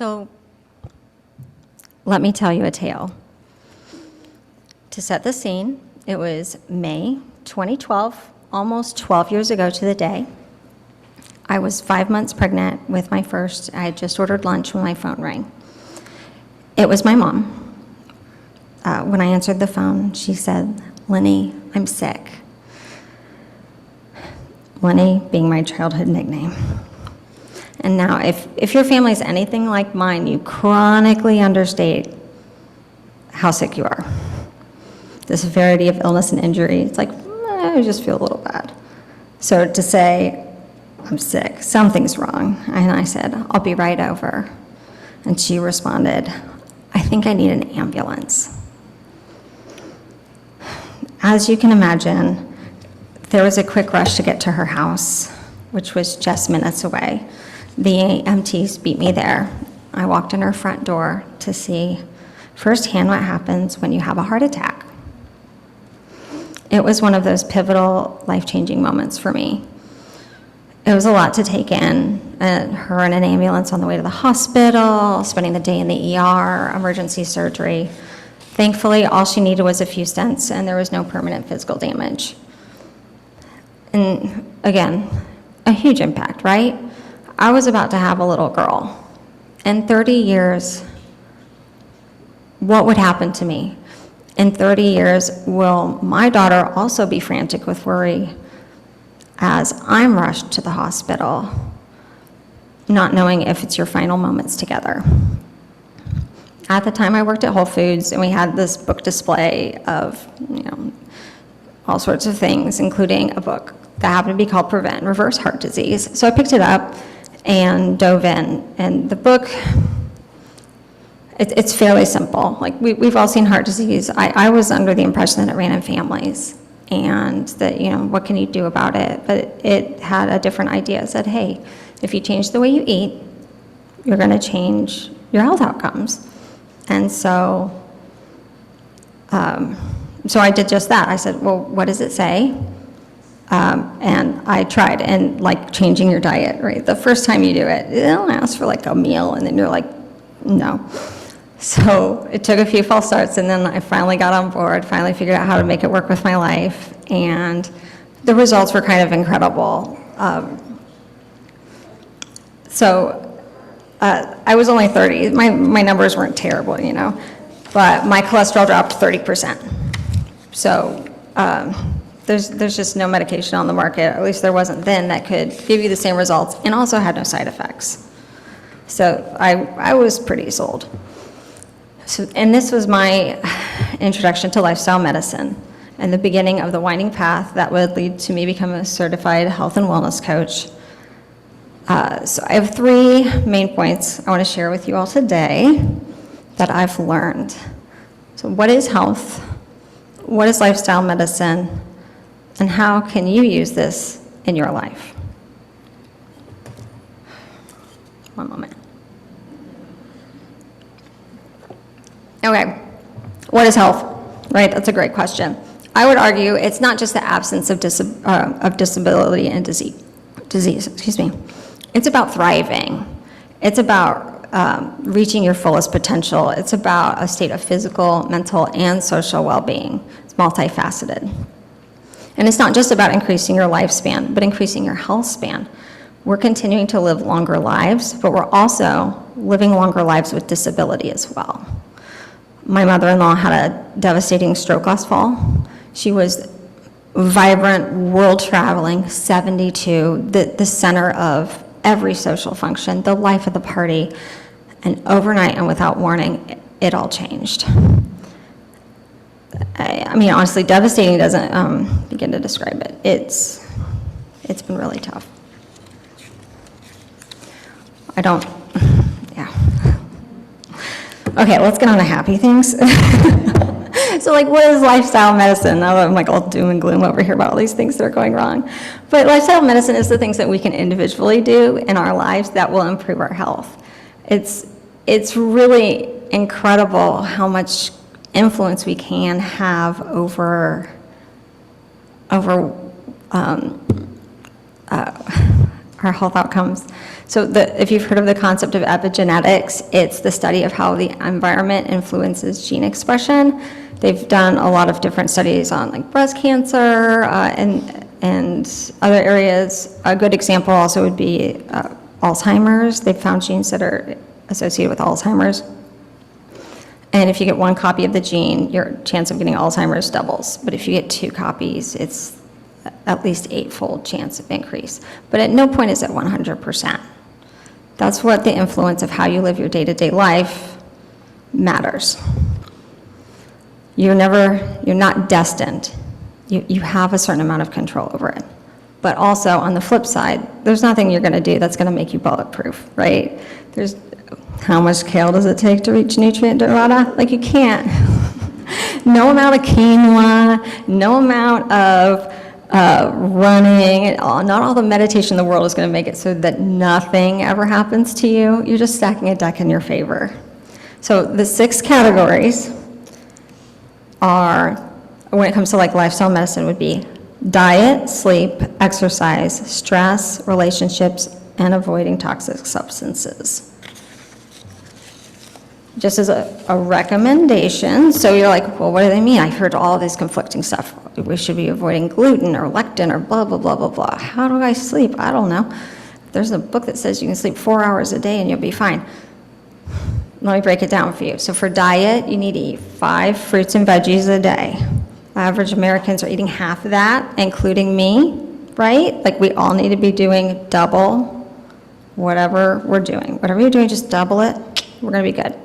So let me tell you a tale. To set the scene, it was May 2012, almost 12 years ago to the day. I was 5 months pregnant with my first. I had just ordered lunch when my phone rang. It was my mom. When I answered the phone, she said, "Lenny, I'm sick." Lenny being my childhood nickname. And now, if your family is anything like mine, you chronically understate how sick you are. The severity of illness and injury, it's like, I just feel a little bad. So to say, "I'm sick, something's wrong," and I said, "I'll be right over." And she responded, "I think I need an ambulance." As you can imagine, there was a quick rush to get to her house, which was just minutes away. The EMTs beat me there. I walked in her front door to see firsthand what happens when you have a heart attack. It was one of those pivotal, life-changing moments for me. It was a lot to take in, her in an ambulance on the way to the hospital, spending the day in the ER, emergency surgery. Thankfully, all she needed was a few stents, and there was no permanent physical damage. And again, a huge impact, right? I was about to have a little girl. In 30 years, what would happen to me? In 30 years, will my daughter also be frantic with worry as I'm rushed to the hospital, not knowing if it's your final moments together? At the time, I worked at Whole Foods, and we had this book display of, all sorts of things, including a book that happened to be called Prevent Reverse Heart Disease. So I picked it up and dove in, and the book, it's fairly simple. Like, we've all seen heart disease. I was under the impression that it ran in families, and that, what can you do about it? But it had a different idea. It said, hey, if you change the way you eat, you're gonna change your health outcomes. And so I did just that. I said, well, what does it say? And I tried, and like changing your diet, right? The first time you do it, they'll ask for like a meal, and then you're like, no. So it took a few false starts, and then I finally got on board, finally figured out how to make it work with my life, and the results were kind of incredible. I was only 30. My numbers weren't terrible, but my cholesterol dropped 30%. So there's just no medication on the market, at least there wasn't then, that could give you the same results and also had no side effects. So I was pretty sold. And this was my introduction to lifestyle medicine and the beginning of the winding path that would lead to me becoming a certified health and wellness coach. So I have 3 main points I want to share with you all today that I've learned. So what is health? What is lifestyle medicine? And how can you use this in your life? One moment. Okay, what is health? Right, that's a great question. I would argue it's not just the absence of disability and disease. It's about thriving. It's about reaching your fullest potential. It's about a state of physical, mental, and social well-being. It's multifaceted. And it's not just about increasing your lifespan, but increasing your health span. We're continuing to live longer lives, but we're also living longer lives with disability as well. My mother-in-law had a devastating stroke last fall. She was vibrant, world-traveling, 72, the center of every social function, the life of the party, and overnight and without warning, it all changed. I mean, honestly, devastating doesn't begin to describe it. It's been really tough. Okay, let's get on to happy things. So what is lifestyle medicine? Now that I'm all doom and gloom over here about all these things that are going wrong. But lifestyle medicine is the things that we can individually do in our lives that will improve our health. It's really incredible how much influence we can have over our our health outcomes. So if you've heard of the concept of epigenetics, it's the study of how the environment influences gene expression. They've done a lot of different studies on like breast cancer and other areas. A good example also would be Alzheimer's. They've found genes that are associated with Alzheimer's. And if you get one copy of the gene, your chance of getting Alzheimer's doubles. But if you get 2 copies, it's at least 8-fold chance of increase. But at no point is it 100%. That's what the influence of how you live your day-to-day life matters. You're not destined. You have a certain amount of control over it. But also, on the flip side, there's nothing you're going to do that's going to make you bulletproof, right? How much kale does it take to reach nutrient nirvana? Like, you can't. No amount of quinoa, no amount of running, not all the meditation in the world is going to make it so that nothing ever happens to you. You're just stacking a deck in your favor. So the 6 categories are, when it comes to like lifestyle medicine, would be diet, sleep, exercise, stress, relationships, and avoiding toxic substances. Just as a recommendation, so you're like, well, what do they mean? I heard all this conflicting stuff. We should be avoiding gluten or lectin or blah, blah, blah, blah, blah. How do I sleep? I don't know. There's a book that says you can sleep 4 hours a day and you'll be fine. Let me break it down for you. So for diet, you need to eat 5 fruits and veggies a day. Average Americans are eating half of that, including me, right? Like, we all need to be doing double whatever we're doing. Whatever you're doing, just double it. We're going to be good.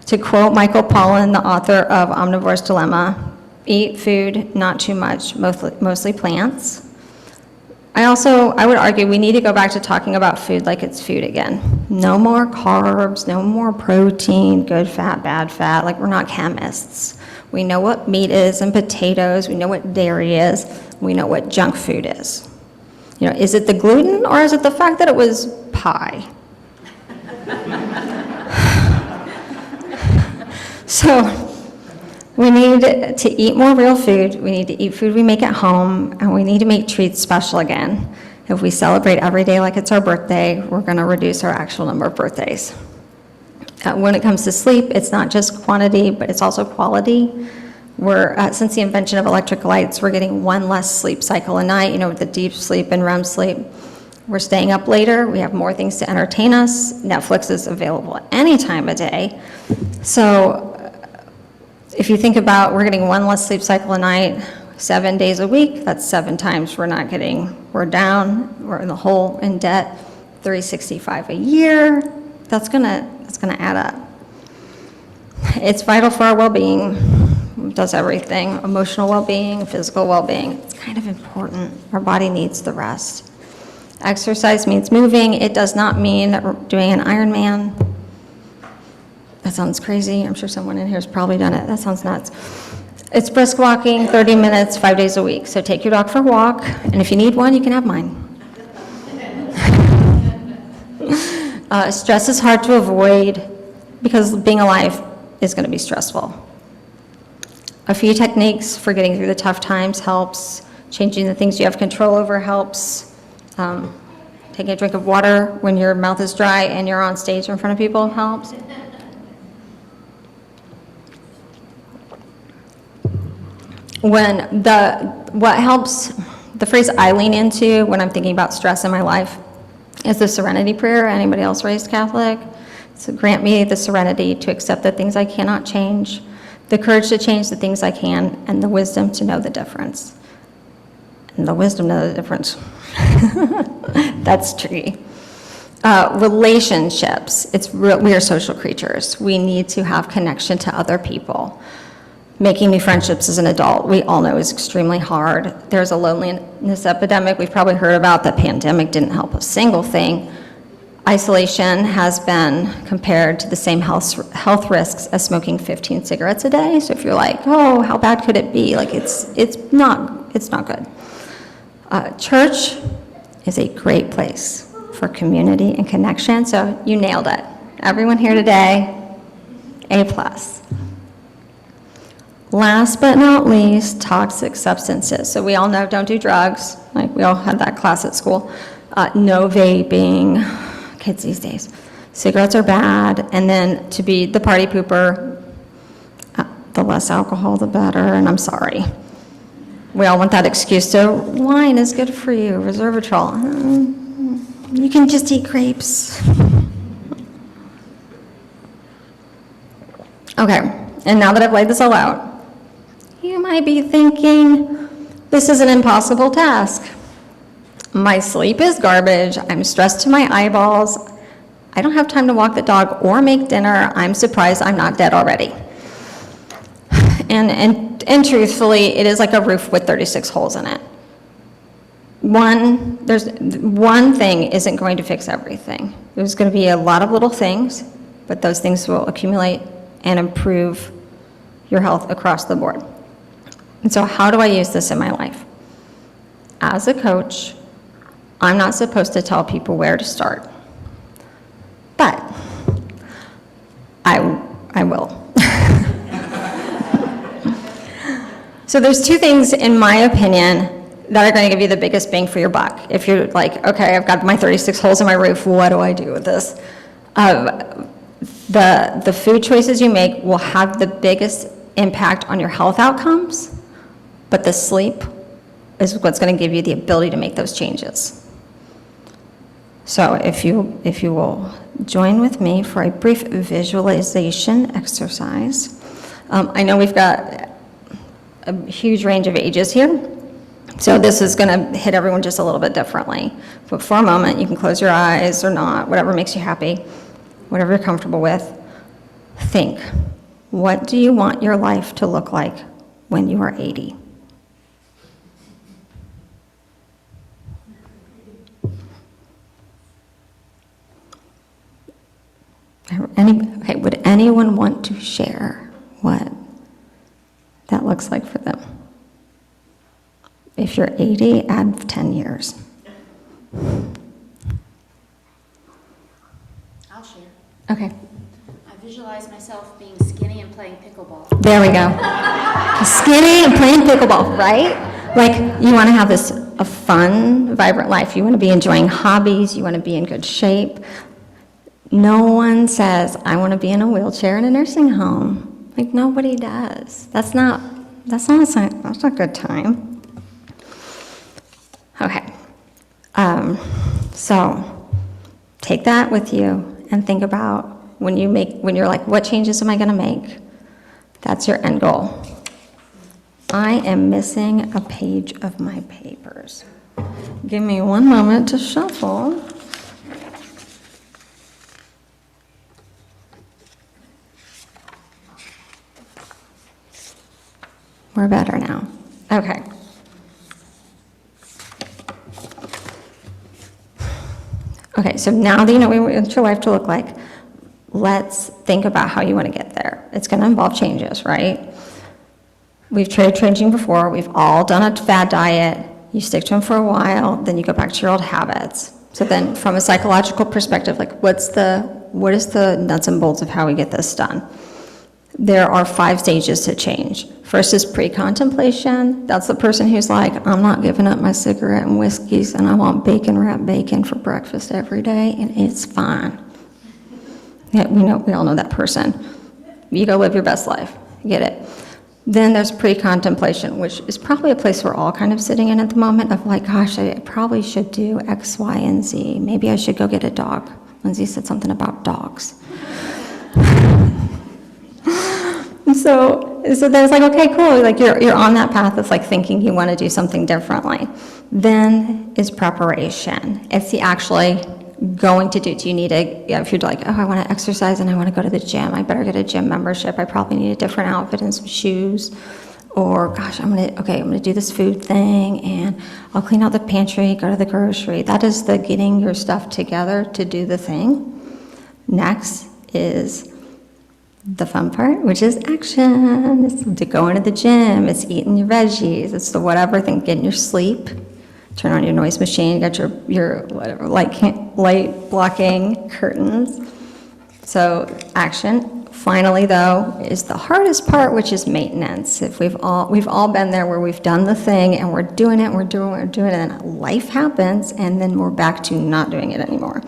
To quote Michael Pollan, the author of Omnivore's Dilemma, eat food, not too much, mostly plants. I would argue we need to go back to talking about food like it's food again. No more carbs, no more protein, good fat, bad fat. Like, we're not chemists. We know what meat is and potatoes. We know what dairy is. We know what junk food is. Is it the gluten or is it the fact that it was pie? So we need to eat more real food. We need to eat food we make at home, and we need to make treats special again. If we celebrate every day like it's our birthday, we're going to reduce our actual number of birthdays. When it comes to sleep, it's not just quantity, but it's also quality. Since the invention of electric lights, we're getting 1 less sleep cycle a night, with the deep sleep and REM sleep. We're staying up later. We have more things to entertain us. Netflix is available at any time of day. So if you think about, we're getting 1 less sleep cycle a night, 7 days a week, that's 7 times we're down, we're in the hole in debt, 365 a year. That's gonna add up. It's vital for our well-being. It does everything: emotional well-being, physical well-being. It's kind of important. Our body needs the rest. Exercise means moving. It does not mean that we're doing an Ironman. That sounds crazy. I'm sure someone in here has probably done it. That sounds nuts. It's brisk walking, 30 minutes, 5 days a week. So take your dog for a walk, and if you need one, you can have mine. Stress is hard to avoid because being alive is going to be stressful. A few techniques for getting through the tough times helps. Changing the things you have control over helps. Taking a drink of water when your mouth is dry and you're on stage in front of people helps. What helps, the phrase I lean into when I'm thinking about stress in my life is the serenity prayer. Anybody else raised Catholic? So grant me the serenity to accept the things I cannot change, the courage to change the things I can, and the wisdom to know the difference. And the wisdom to know the difference. That's tricky. Relationships. We are social creatures. We need to have connection to other people. Making new friendships as an adult, we all know, is extremely hard. There's a loneliness epidemic we've probably heard about. The pandemic didn't help a single thing. Isolation has been compared to the same health risks as smoking 15 cigarettes a day. So if you're like, oh, how bad could it be? Like, it's not good. Church is a great place for community and connection. So you nailed it. Everyone here today, A+. Last but not least, toxic substances. So we all know, don't do drugs. Like, we all had that class at school. No vaping, kids these days. Cigarettes are bad, and then to be the party pooper, the less alcohol, the better, and I'm sorry. We all want that excuse to, wine is good for you, resveratrol. You can just eat grapes. Okay, and now that I've laid this all out, you might be thinking, this is an impossible task. My sleep is garbage, I'm stressed to my eyeballs, I don't have time to walk the dog or make dinner, I'm surprised I'm not dead already. And truthfully, it is like a roof with 36 holes in it. One thing isn't going to fix everything. There's going to be a lot of little things, but those things will accumulate and improve your health across the board. And so how do I use this in my life? As a coach, I'm not supposed to tell people where to start, but I will. So there's two things, in my opinion, that are going to give you the biggest bang for your buck. If you're like, okay, I've got my 36 holes in my roof, what do I do with this? The food choices you make will have the biggest impact on your health outcomes, but the sleep is what's going to give you the ability to make those changes. So if you will join with me for a brief visualization exercise. I know we've got a huge range of ages here, so this is going to hit everyone just a little bit differently. But for a moment, you can close your eyes or not, whatever makes you happy, whatever you're comfortable with. Think, what do you want your life to look like when you are 80? Okay, would anyone want to share what that looks like for them? If you're 80, add 10 years. I'll share. Okay. I visualize myself being skinny and playing pickleball. There we go. Skinny and playing pickleball, right? Like, you want to have a fun, vibrant life. You want to be enjoying hobbies. You want to be in good shape. No one says, I want to be in a wheelchair in a nursing home. Like, nobody does. That's not a good time. Okay. So take that with you and think about when you're like, what changes am I going to make? That's your end goal. I am missing a page of my papers. Give me one moment to shuffle. We're better now. Okay. Okay, so now that you know what your life to look like, let's think about how you want to get there. It's going to involve changes, right? We've tried changing before. We've all done a fad diet. You stick to them for a while, then you go back to your old habits. So then from a psychological perspective, like what is the nuts and bolts of how we get this done? There are 5 stages to change. First is pre-contemplation. That's the person who's like, I'm not giving up my cigarette and whiskeys, and I want bacon wrapped bacon for breakfast every day, and it's fine. Yeah, we all know that person. You go live your best life. Get it? Then there's pre-contemplation, which is probably a place we're all kind of sitting in at the moment of like, gosh, I probably should do X, Y, and Z. Maybe I should go get a dog. Lindsey said something about dogs. So then it's like, okay, cool. Like you're on that path of like thinking you want to do something differently. Then is preparation. It's the actually going to do. Do you need if you're like, oh, I want to exercise and I want to go to the gym, I better get a gym membership. I probably need a different outfit and some shoes. Or gosh, I'm gonna do this food thing and I'll clean out the pantry, go to the grocery. That is the getting your stuff together to do the thing. Next is the fun part, which is action. It's to go into the gym, it's eating your veggies, it's the whatever thing, getting your sleep, turn on your noise machine, get your whatever light blocking curtains. So action. finally, though, is the hardest part, which is maintenance. If we've all been there where we've done the thing and we're doing it, and then life happens, and then we're back to not doing it anymore.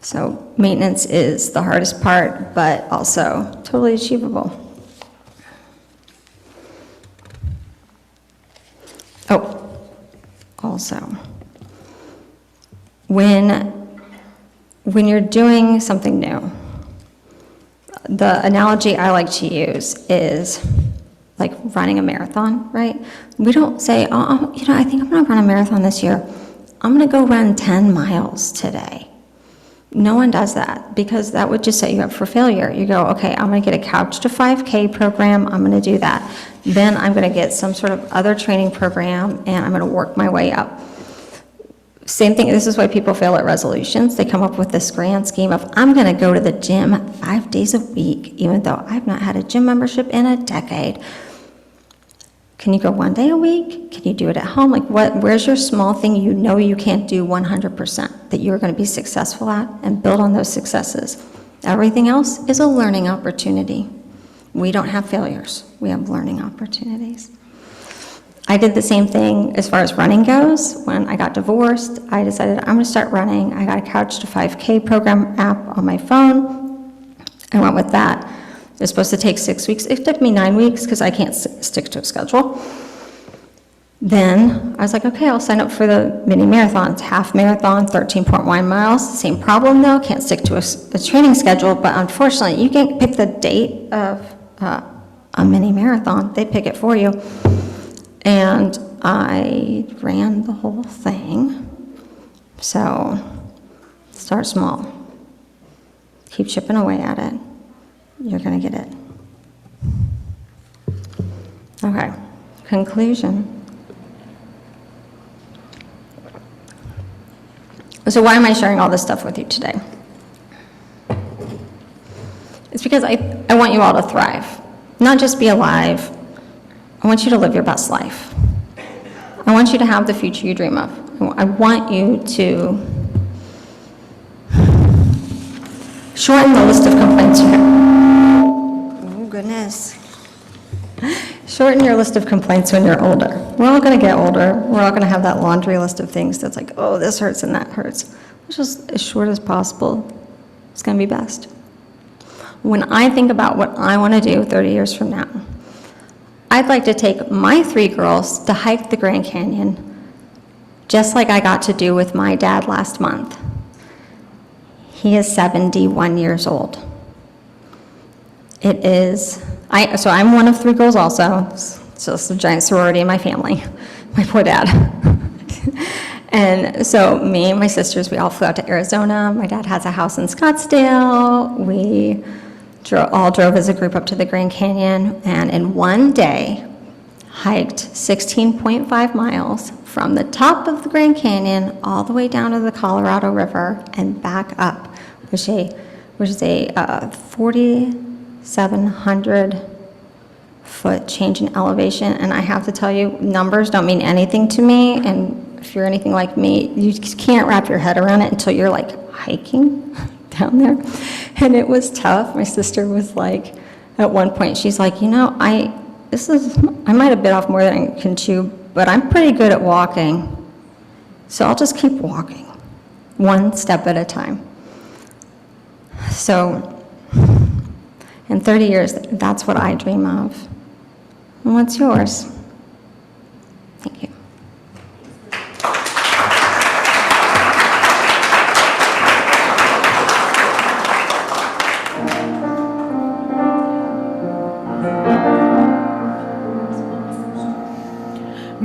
So maintenance is the hardest part, but also totally achievable. Oh, also, when you're doing something new, the analogy I like to use is like running a marathon, right? We don't say, oh, I think I'm gonna run a marathon this year. I'm gonna go run 10 miles today. No one does that, because that would just set you up for failure. You go, okay, I'm gonna get a Couch to 5K program, I'm gonna do that. Then I'm gonna get some sort of other training program, and I'm gonna work my way up. Same thing, this is why people fail at resolutions. They come up with this grand scheme of, I'm gonna go to the gym 5 days a week, even though I've not had a gym membership in a decade. Can you go 1 day a week? Can you do it at home? Like, where's your small thing you know you can't do 100% that you're gonna be successful at, and build on those successes? Everything else is a learning opportunity. We don't have failures, we have learning opportunities. I did the same thing as far as running goes. When I got divorced, I decided I'm gonna start running. I got a Couch to 5K program app on my phone. I went with that. It was supposed to take 6 weeks. It took me 9 weeks because I can't stick to a schedule. Then I was like, okay, I'll sign up for the mini marathons, half marathon, 13.1 miles. Same problem though, can't stick to a training schedule, but unfortunately you can't pick the date of a mini marathon. They pick it for you. And I ran the whole thing. So start small. Keep chipping away at it. You're gonna get it. Okay, conclusion. So why am I sharing all this stuff with you today? It's because I want you all to thrive, not just be alive. I want you to live your best life. I want you to have the future you dream of. I want you to shorten the list of complaints you have. Oh, goodness. Shorten your list of complaints when you're older. We're all going to get older. We're all going to have that laundry list of things that's like, oh, this hurts and that hurts. Just as short as possible. It's going to be best. When I think about what I want to do 30 years from now, I'd like to take my 3 girls to hike the Grand Canyon, just like I got to do with my dad last month. He is 71 years old. It is, so I'm one of 3 girls also, so it's a giant sorority in my family, my poor dad. And so me and my sisters, we all flew out to Arizona. My dad has a house in Scottsdale. We all drove as a group up to the Grand Canyon, and in one day, hiked 16.5 miles from the top of the Grand Canyon all the way down to the Colorado River and back up, which is a 4,700 foot change in elevation. And I have to tell you, numbers don't mean anything to me, and if you're anything like me, you just can't wrap your head around it until you're like hiking down there. And it was tough. My sister was like, at one point, she's like, I might have bit off more than I can chew, but I'm pretty good at walking. So I'll just keep walking, one step at a time. So in 30 years, that's what I dream of. And what's yours?